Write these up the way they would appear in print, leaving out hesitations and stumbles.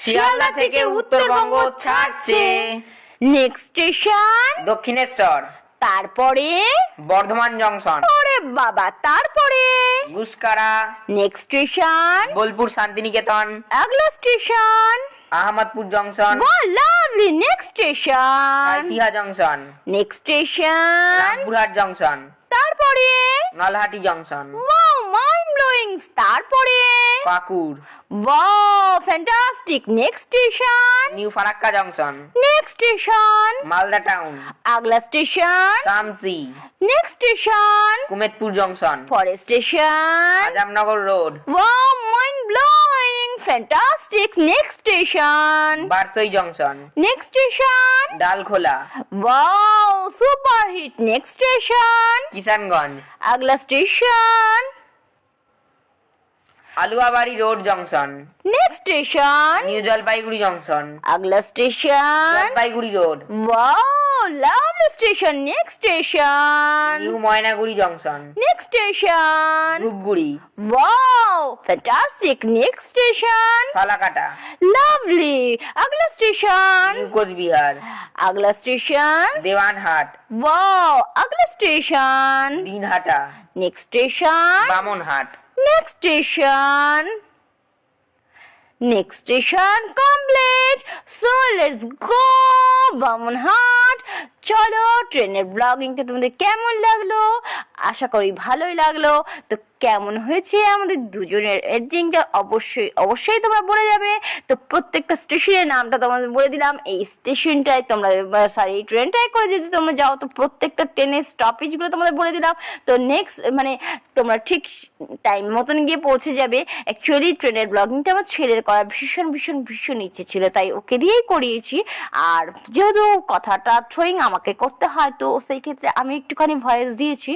শিয়ালদা থেকে উত্তরবঙ্গ ছাড়ছে। Next station Dakshineswar, তারপরে বর্ধমান জংশন, ওরে বাবা তারপরে গুসকারা, নেক্সট স্টেশন বোলপুর শান্তিনিকেতন, আগলা station Ahmadpur junction, lovely next station ইতিহা junction, next station Rampurhat junction, তারপরে Nalhati junction, wow mind blowing তারপরে Pakur, wow fantastic next station new Farakka junction, next station Malda town, আগলা station Shamsi, next station Kumedpur junction, forest station Azamnagar road, wow mind blowing fantastic next station Barsoi junction, next station Dalkhola, wow super hit next station Kishanganj, আগলা station Aluabari road junction, next station new Jalpaiguri junction, আগলা station Jalpaiguri road, wow lovely station next station new Maynaguri junction, next station Dhupguri, wow fantastic next station Falakata, lovely আগলা station new Coochbehar, আগলা station Dewanhat, wow আগলা station Dinhata, next station Bamanhat, next station complete, so let's go Bamanhat. চলো ট্রেনের ব্লগিংটা তোমাদের কেমন লাগলো, আশা করি ভালোই লাগলো। তো কেমন হয়েছে আমাদের দুজনের এডিটিংটা অবশ্যই তোমরা বলে যাবে। তো প্রত্যেকটা স্টেশনের নামটা তোমাদের বলে দিলাম। এই স্টেশনটায় তোমরা এই ট্রেনটায় করে যদি তোমরা যাও তো প্রত্যেকটা ট্রেনের স্টপেজগুলো তোমাদের বলে দিলাম। তো নেক্সট তোমরা ঠিক টাইম মতন গিয়ে পৌঁছে যাবে। অ্যাকচুয়ালি ট্রেনের ব্লগিংটা আমার ছেলের করার ভীষণ ইচ্ছে ছিল, তাই ওকে দিয়েই করিয়েছি। আর যেহেতু কথাটা থ্রোয়িং আমাকে করতে হয়, তো সেই ক্ষেত্রে আমি একটুখানি ভয়েস দিয়েছি,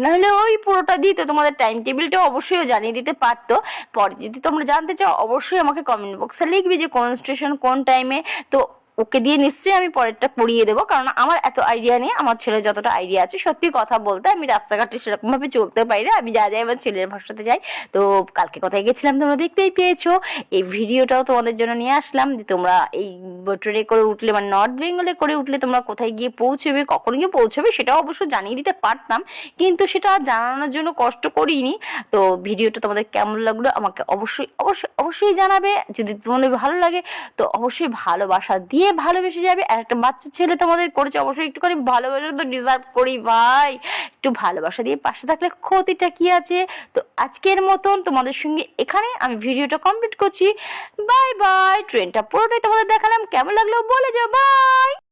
নাহলে ওই পুরোটা দিতে তোমাদের টাইম টেবিলটাও অবশ্যই জানিয়ে দিতে পারতো। পরে যদি তোমরা জানতে চাও অবশ্যই আমাকে কমেন্ট বক্সে লিখবে যে কোন স্টেশন কোন টাইমে। তো ওকে দিয়ে নিশ্চয়ই আমি পরেরটা করিয়ে দেবো, কারণ আমার এত আইডিয়া নেই। আমার ছেলের যতটা আইডিয়া আছে, সত্যি কথা বলতে আমি রাস্তাঘাটে সেরকম ভাবে চলতে পারি না, আমি যা যাই আমার ছেলের ভাষাতে যাই। তো কালকে কোথায় গেছিলাম তোমরা দেখতেই পেয়েছো। এই ভিডিওটাও তোমাদের জন্য নিয়ে আসলাম যে তোমরা এই ট্রেনে করে উঠলে, নর্থ বেঙ্গলে করে উঠলে তোমরা কোথায় গিয়ে পৌঁছবে, কখন গিয়ে পৌঁছবে সেটাও অবশ্য জানিয়ে দিতে পারতাম, কিন্তু সেটা জানানোর জন্য কষ্ট করিনি। তো ভিডিওটা তোমাদের কেমন লাগলো আমাকে অবশ্যই জানাবে। যদি তোমাদের ভালো লাগে তো অবশ্যই ভালোবাসা দিয়ে ভালোবেসে যাবে। আর একটা বাচ্চা ছেলে তোমাদের করেছে, অবশ্যই একটুখানি ভালোবাসা তো ডিজার্ভ করি ভাই। একটু ভালোবাসা দিয়ে পাশে থাকলে ক্ষতিটা কি আছে। তো আজকের মতন তোমাদের সঙ্গে এখানে আমি ভিডিওটা কমপ্লিট করছি। Bye bye. ট্রেনটা পুরোটাই তোমাদের দেখালাম, কেমন লাগলো বলে যাও। বাই।